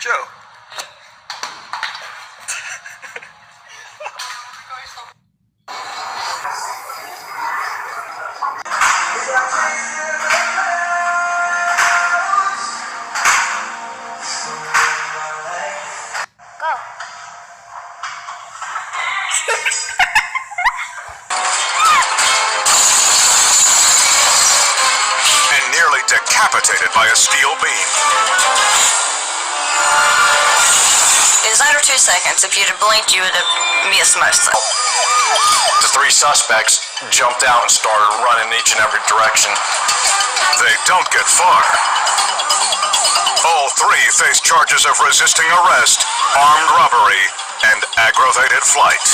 Joe. Decapitated by a steel beam. It was under 2 seconds. If you'd have blinked, you would have missed most of it. The three suspects jumped out and started running each and every direction. They don't get far. All three face charges of resisting arrest, armed robbery, and aggravated flight.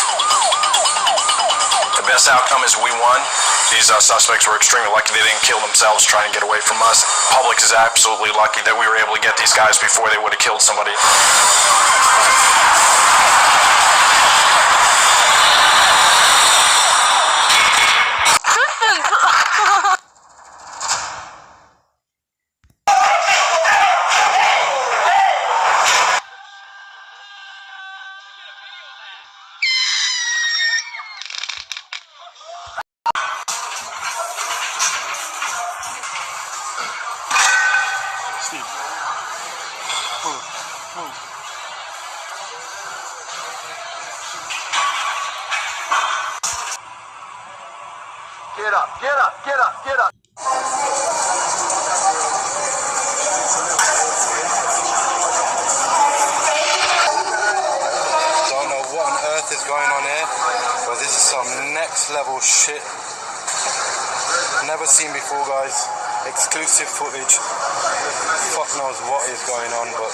The best outcome is we won. These suspects were extremely lucky they didn't kill themselves trying to get away from us. Public is absolutely lucky that we were able to get these guys before they would have killed somebody. Get up, get up, get up, get up. Don't know what on earth is going on here, but this is some next level shit. Never seen before, guys. Exclusive footage. Fuck knows what is going on, but...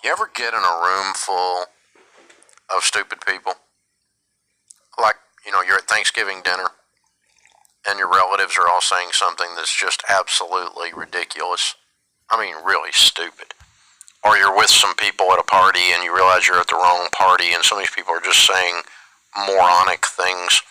You ever get in a room full of stupid people? Like, you know, you're at Thanksgiving dinner, and your relatives are all saying something that's just absolutely ridiculous. I mean, really stupid. Or you're with some people at a party and you realize you're at the wrong party and some of these people are just saying moronic things.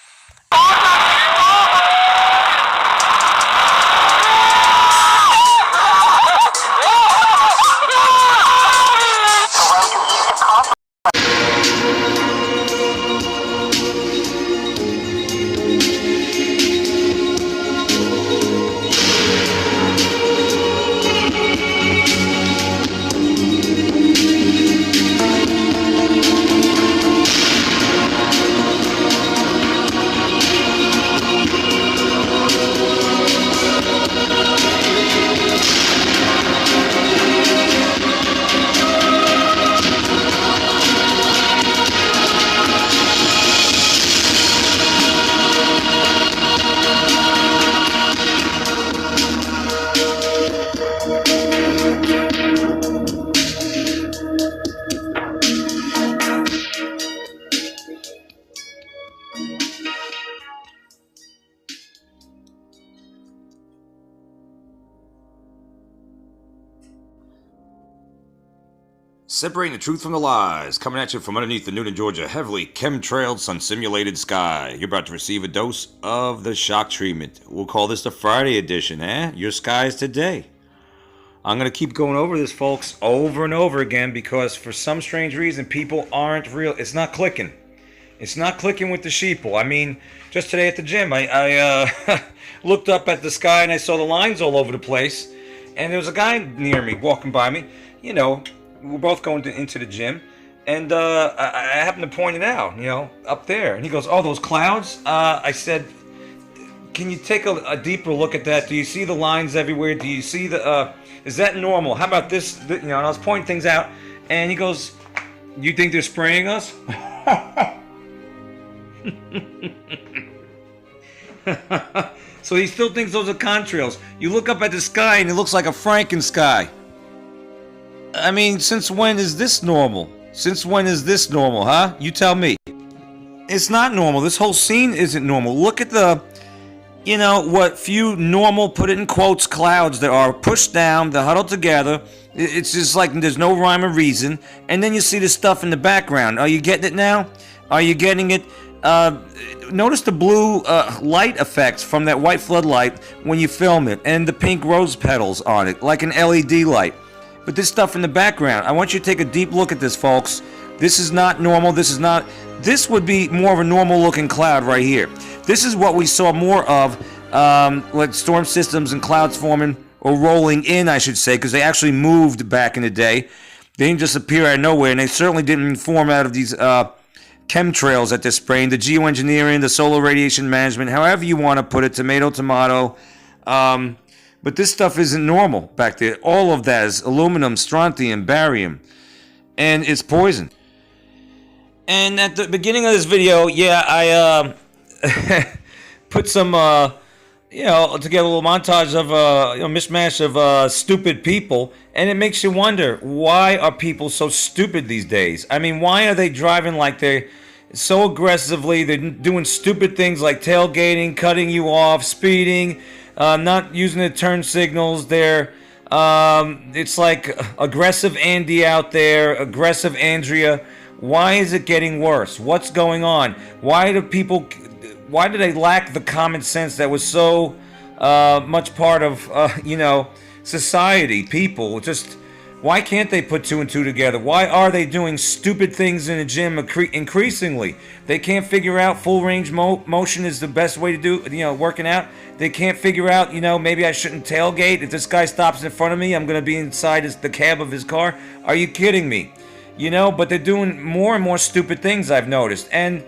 Separating the truth from the lies, coming at you from underneath the Newton, Georgia, heavily chemtrailed, sun-simulated sky. You're about to receive a dose of the shock treatment. We'll call this the Friday edition, eh? Your skies today. I'm going to keep going over this, folks, over and over again, because for some strange reason, people aren't real. It's not clicking. It's not clicking with the sheeple. I mean, just today at the gym, I looked up at the sky and I saw the lines all over the place. And there was a guy near me, walking by me, you know, we were both going into the gym, and I happened to point it out, you know, up there. And he goes, "Oh, those clouds?" I said, "Can you take a deeper look at that? Do you see the lines everywhere? Do you see the, is that normal? How about this?" You know, and I was pointing things out, and he goes, "You think they're spraying us?" So he still thinks those are contrails. You look up at the sky, and it looks like a Frankensky. I mean, since when is this normal? Since when is this normal, huh? You tell me. It's not normal. This whole scene isn't normal. Look at the, you know, what few normal, put it in quotes, clouds that are pushed down, they're huddled together. It's just like there's no rhyme or reason. And then you see this stuff in the background. Are you getting it now? Are you getting it? Notice the blue light effects from that white floodlight when you film it, and the pink rose petals on it, like an LED light. but this stuff in the background. I want you to take a deep look at this, folks. This is not normal. This would be more of a normal looking cloud right here. This is what we saw more of, like storm systems and clouds forming, or rolling in, I should say, because they actually moved back in the day. They didn't just appear out of nowhere, and they certainly didn't form out of these chemtrails that they're spraying, the geoengineering, the solar radiation management, however you want to put it, tomato, tomato. But this stuff isn't normal back there. All of that is aluminum, strontium, barium, and it's poison. And at the beginning of this video, yeah, I put some, together a little montage of, mishmash of stupid people, and it makes you wonder, why are people so stupid these days? I mean, why are they driving like they're so aggressively? They're doing stupid things like tailgating, cutting you off, speeding, not using the turn signals. It's like aggressive Andy out there, aggressive Andrea. Why is it getting worse? What's going on? Why do they lack the common sense that was so much part of, society, people? Why can't they put two and two together? Why are they doing stupid things in the gym increasingly? They can't figure out full range motion is the best way to do, working out. They can't figure out, maybe I shouldn't tailgate. If this guy stops in front of me, I'm going to be inside the cab of his car. Are you kidding me? But they're doing more and more stupid things, I've noticed. And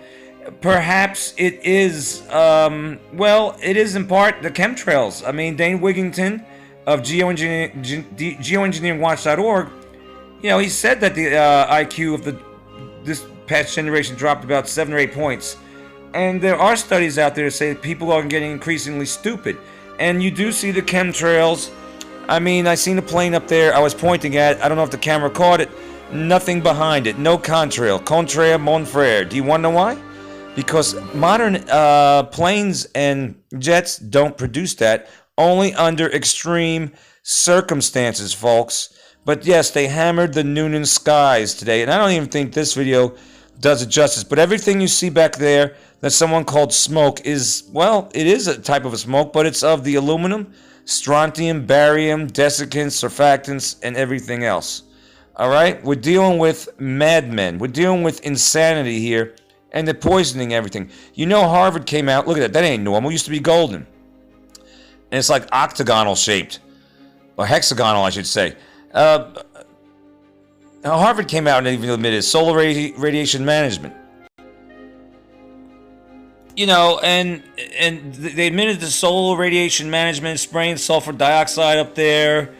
perhaps it is, it is in part the chemtrails. I mean, Dane Wigington of geoengineeringwatch.org, he said that the IQ of this past generation dropped about 7 or 8 points. And there are studies out there that say that people are getting increasingly stupid. And you do see the chemtrails. I mean, I seen a plane up there I was pointing at. I don't know if the camera caught it. Nothing behind it. No contrail. Contraire, mon frere. Do you want to know why? Because modern planes and jets don't produce that. Only under extreme circumstances, folks. But yes, they hammered the Noonan skies today. And I don't even think this video does it justice. But everything you see back there that someone called smoke is, it is a type of a smoke, but it's of the aluminum, strontium, barium, desiccants, surfactants, and everything else. All right? We're dealing with madmen. We're dealing with insanity here, and they're poisoning everything. Harvard came out. Look at that. That ain't normal. It used to be golden. And it's like octagonal shaped. Or hexagonal, I should say. Harvard came out and even admitted solar radiation management. And they admitted the solar radiation management, spraying sulfur dioxide up there.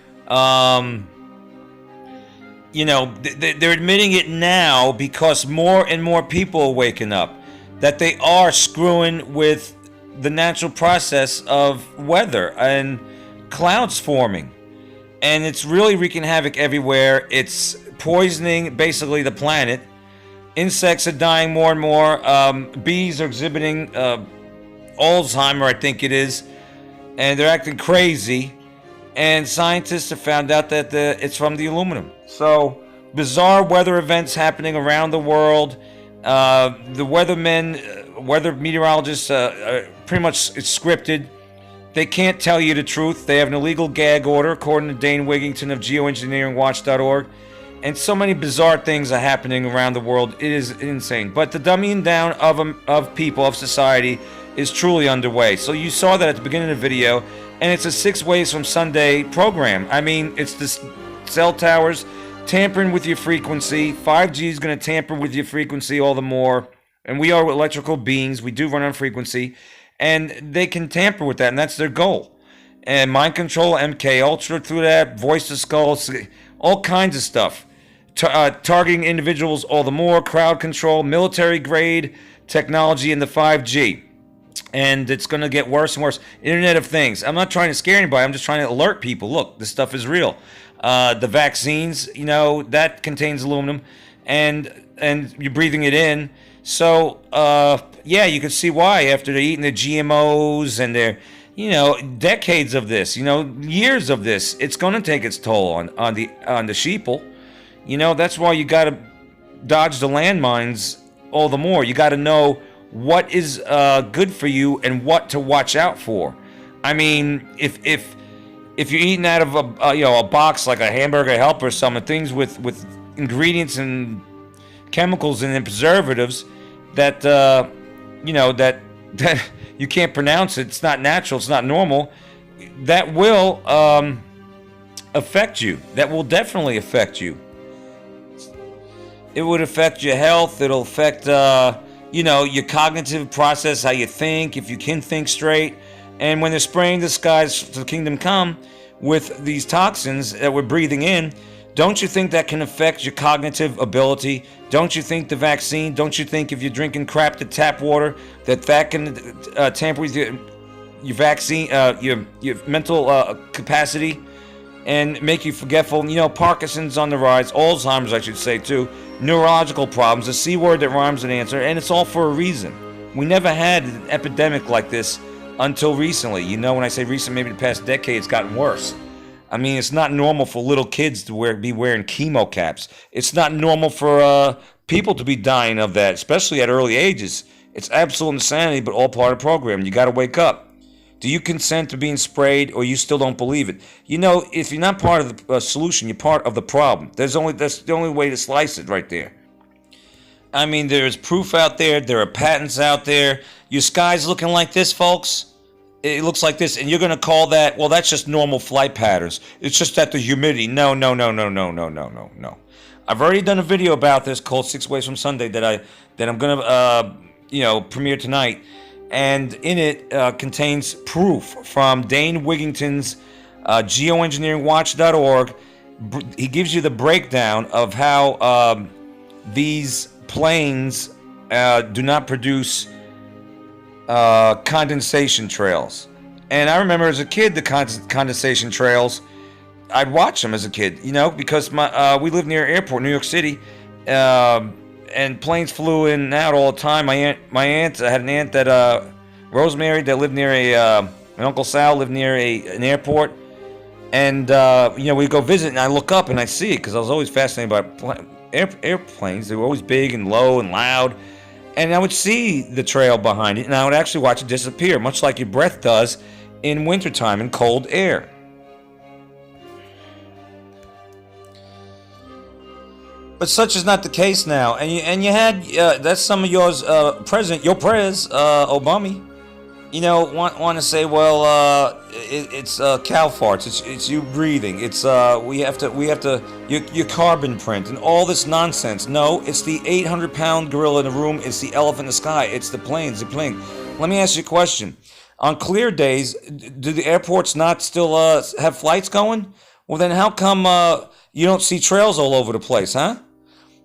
They're admitting it now because more and more people are waking up. That they are screwing with the natural process of weather and clouds forming. And it's really wreaking havoc everywhere. It's poisoning basically the planet. Insects are dying more and more. Bees are exhibiting Alzheimer, I think it is. And they're acting crazy. And scientists have found out that it's from the aluminum. So, bizarre weather events happening around the world. The weather meteorologists, pretty much it's scripted. They can't tell you the truth. They have an illegal gag order, according to Dane Wigington of geoengineeringwatch.org. And so many bizarre things are happening around the world. It is insane. But the dumbing down of people, of society, is truly underway. So you saw that at the beginning of the video. And it's a 6 Ways from Sunday program. I mean, it's the cell towers tampering with your frequency. 5G is going to tamper with your frequency all the more. And we are electrical beings. We do run on frequency. And they can tamper with that, and that's their goal. And mind control, MK Ultra through that, voice to skulls, all kinds of stuff. Targeting individuals all the more, crowd control, military grade technology, and the 5G. And it's going to get worse and worse. Internet of Things. I'm not trying to scare anybody. I'm just trying to alert people. Look, this stuff is real. The vaccines, that contains aluminum, and you're breathing it in. So, you can see why after they're eating the GMOs and they're, decades of this, years of this, it's going to take its toll on the sheeple. That's why you got to dodge the landmines all the more. You got to know what is good for you and what to watch out for. I mean, if if you're eating out of a box like a Hamburger Helper or something, things with ingredients and chemicals and preservatives that that you can't pronounce it. It's not natural. It's not normal. That will affect you. That will definitely affect you. It would affect your health. It'll affect your cognitive process, how you think, if you can think straight. And when they're spraying the skies to the kingdom come with these toxins that we're breathing in, don't you think that can affect your cognitive ability? Don't you think the vaccine, don't you think if you're drinking crap to tap water, that can tamper with your vaccine, your mental capacity and make you forgetful? Parkinson's on the rise, Alzheimer's I should say too, neurological problems, a C word that rhymes with answer, and it's all for a reason. We never had an epidemic like this until recently. When I say recent, maybe the past decade, it's gotten worse. I mean, it's not normal for little kids to be wearing chemo caps. It's not normal for people to be dying of that, especially at early ages. It's absolute insanity, but all part of the program. You got to wake up. Do you consent to being sprayed, or you still don't believe it? If you're not part of the solution, you're part of the problem. That's the only way to slice it right there. I mean, there's proof out there. There are patents out there. Your sky's looking like this, folks. It looks like this, and you're going to call that, well, that's just normal flight patterns. It's just that the humidity. No. I've already done a video about this called 6 Ways from Sunday that I'm going to premiere tonight, and in it contains proof from Dane Wigington's geoengineeringwatch.org. He gives you the breakdown of how these planes do not produce condensation trails. And I remember as a kid, the condensation trails, I'd watch them as a kid, because we lived near an airport, New York City, and planes flew in and out all the time. I had an aunt that Rosemary that lived near and Uncle Sal lived near an airport, and we'd go visit, and I look up and I see it because I was always fascinated by airplanes. They were always big and low and loud. And I would see the trail behind it, and I would actually watch it disappear, much like your breath does in wintertime in cold air. But such is not the case now. And you had, that's some of yours, President, Obama, want to say, well, it's cow farts, it's you breathing, it's we have to your carbon print and all this nonsense. No, it's the 800-pound gorilla in the room. It's the elephant in the sky. It's the planes. Let me ask you a question. On clear days, do the airports not still have flights going? Well, then how come you don't see trails all over the place, huh?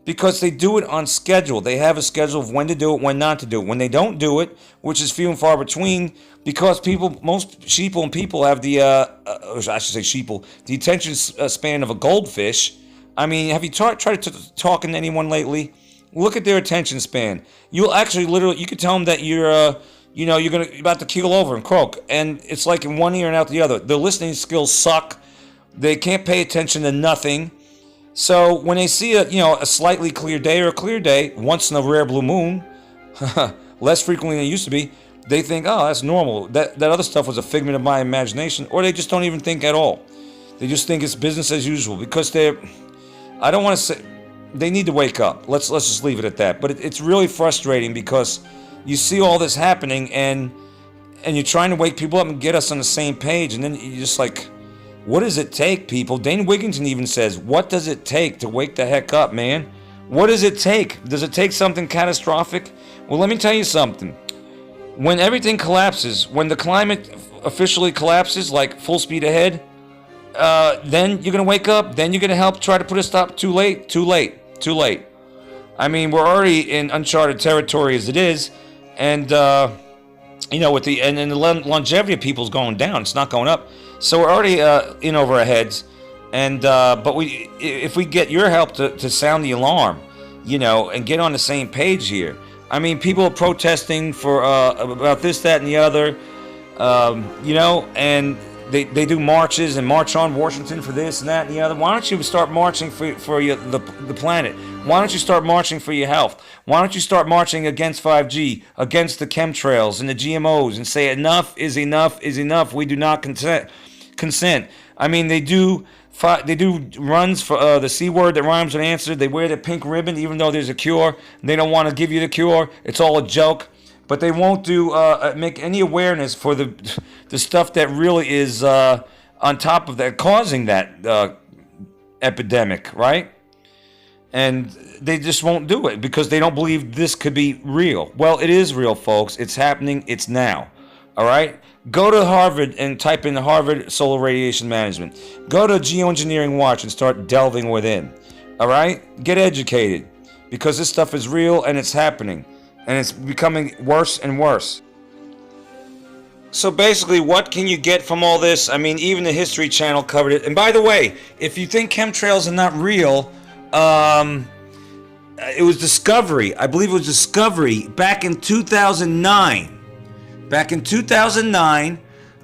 Because they do it on schedule. They have a schedule of when to do it, when not to do it. When they don't do it, which is few and far between, because most sheeple and people have the, the attention span of a goldfish. I mean, have you tried talking to anyone lately? Look at their attention span. You'll actually you could tell them that you're about to keel over and croak, and it's like in one ear and out the other. Their listening skills suck. They can't pay attention to nothing. So when they see a slightly clear day or a clear day, once in a rare blue moon, less frequently than it used to be, they think, oh, that's normal. That other stuff was a figment of my imagination, or they just don't even think at all. They just think it's business as usual because I don't want to say, they need to wake up. Let's just leave it at that. But it's really frustrating because you see all this happening and you're trying to wake people up and get us on the same page, and then you're just like, what does it take, people? Dane Wigington even says, what does it take to wake the heck up, man? What does it take? Does it take something catastrophic? Well, let me tell you something. When everything collapses, when the climate officially collapses, like full speed ahead, then you're going to wake up, then you're going to help try to put a stop. Too late. I mean, we're already in uncharted territory as it is, and, with the longevity of people's going down, it's not going up. So we're already in over our heads, and but if we get your help to sound the alarm, and get on the same page here. I mean, people are protesting for about this, that, and the other, and they do marches and march on Washington for this and that and the other. Why don't you start marching for the planet? Why don't you start marching for your health? Why don't you start marching against 5G, against the chemtrails and the GMOs, and say enough is enough is enough. We do not consent. I mean, they do runs for the C word that rhymes with answer. They wear the pink ribbon even though there's a cure. They don't want to give you the cure. It's all a joke. But they won't do make any awareness for the stuff that really is on top of that, causing that epidemic, right? And they just won't do it because they don't believe this could be real. Well, it is real, folks. It's happening. It's now. All right? Go to Harvard and type in Harvard Solar Radiation Management. Go to Geoengineering Watch and start delving within. All right? Get educated because this stuff is real and it's happening. And it's becoming worse and worse. So basically, what can you get from all this? I mean, even the History Channel covered it. And by the way, if you think chemtrails are not real, it was Discovery. I believe it was Discovery back in 2009. Back in 2009,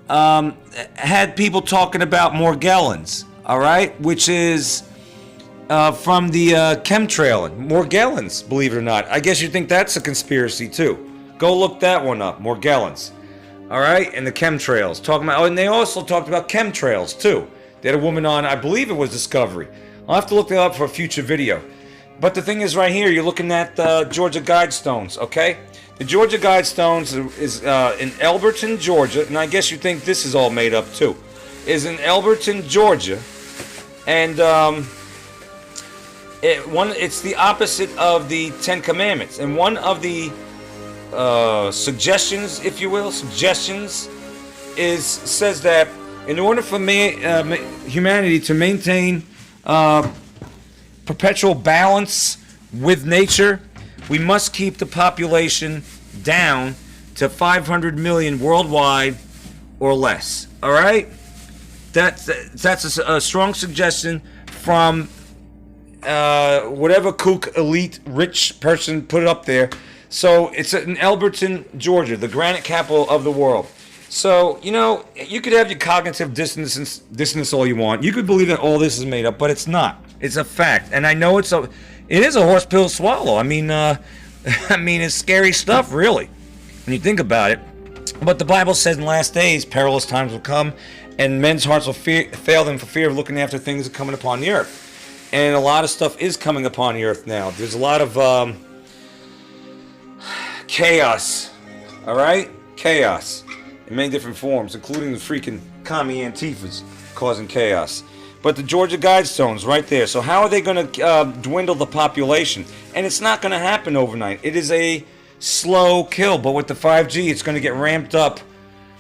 had people talking about Morgellons, all right? Which is from the chemtrailing. Morgellons, believe it or not. I guess you think that's a conspiracy, too. Go look that one up, Morgellons. All right? And the chemtrails. Talking about, and they also talked about chemtrails, too. They had a woman on, I believe it was Discovery. I'll have to look that up for a future video. But the thing is right here, you're looking at Georgia Guidestones, okay? The Georgia Guidestones is in Elberton, Georgia, and I guess you think this is all made up too. Is in Elberton, Georgia, and it's the opposite of the Ten Commandments. And one of the suggestions, if you will, says that in order for humanity to maintain perpetual balance with nature, we must keep the population down to 500 million worldwide or less. All right? That's a strong suggestion from whatever kook, elite, rich person put it up there. So it's in Elberton, Georgia, the granite capital of the world. So, you know, you could have your cognitive dissonance all you want. You could believe that all this is made up, but it's not. It's a fact. And I know it is a horse pill to swallow. I mean, it's scary stuff, really, when you think about it. But the Bible says in the last days, perilous times will come, and men's hearts will fail them for fear of looking after things that are coming upon the earth. And a lot of stuff is coming upon the earth now. There's a lot of chaos, all right? Chaos in many different forms, including the freaking commie Antifas causing chaos. But the Georgia Guidestones right there. So how are they going to dwindle the population? And it's not going to happen overnight. It is a slow kill. But with the 5G, it's going to get ramped up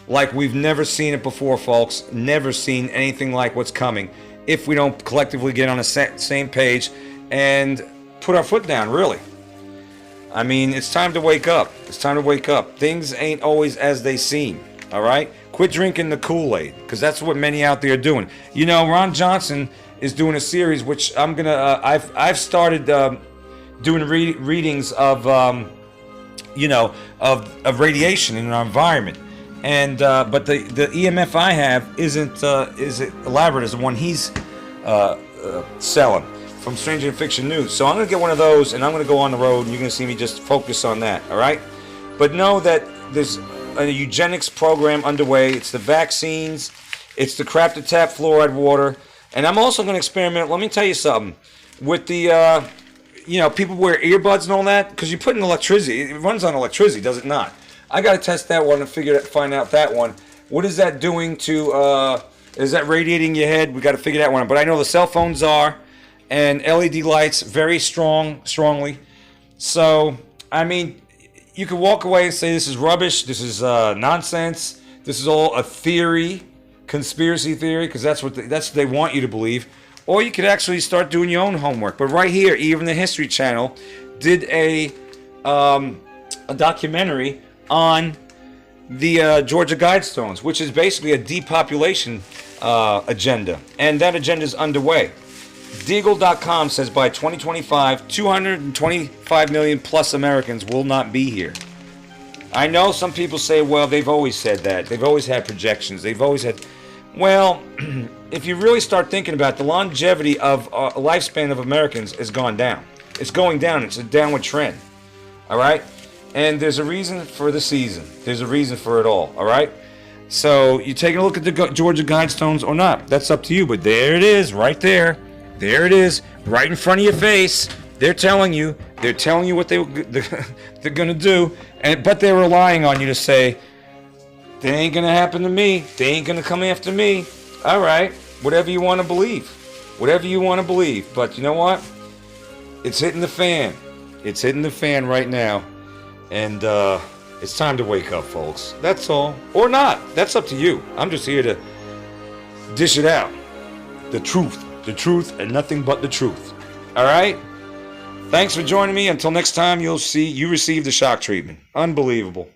like we've never seen it before, folks. Never seen anything like what's coming. If we don't collectively get on the same page and put our foot down, really. I mean, it's time to wake up. It's time to wake up. Things ain't always as they seem. All right? Quit drinking the Kool-Aid, because that's what many out there are doing. You know, Ron Johnson is doing a series, which I'm gonna. I've started doing readings of, of radiation in our environment, and but the EMF I have isn't as elaborate as the one he's selling from Stranger Fiction News. So I'm gonna get one of those, and I'm gonna go on the road, and you're gonna see me just focus on that. All right? But know that there's a eugenics program underway. It's the vaccines, it's the crap to tap fluoride water, and I'm also going to experiment. Let me tell you something with the people wear earbuds and all that, because you put in electricity. It runs on electricity, does it not? I got to test that one and find out that one. What is that doing to is that radiating your head? We got to figure that one out. But I know the cell phones are, and LED lights very strongly. So I mean, you could walk away and say this is rubbish, this is nonsense, this is all a theory, conspiracy theory, because that's what they want you to believe. Or you could actually start doing your own homework. But right here, even the History Channel did a documentary on the Georgia Guidestones, which is basically a depopulation agenda. And that agenda is underway. Deagle.com says by 2025, 225 million plus Americans will not be here. I know some people say, well, they've always said that. They've always had projections. They've always had... Well, if you really start thinking about it, the longevity of lifespan of Americans has gone down. It's going down. It's a downward trend. All right? And there's a reason for the season. There's a reason for it all. All right? So you taking a look at the Georgia Guidestones or not? That's up to you. But there it is, right there. There it is, right in front of your face. They're telling you what they're gonna do, but they're relying on you to say, "They ain't gonna happen to me. They ain't gonna come after me." All right, whatever you want to believe, whatever you want to believe. But you know what? It's hitting the fan. It's hitting the fan right now, and it's time to wake up, folks. That's all, or not. That's up to you. I'm just here to dish it out. The truth, and nothing but the truth. All right. Thanks for joining me. Until next time, you receive the shock treatment. Unbelievable.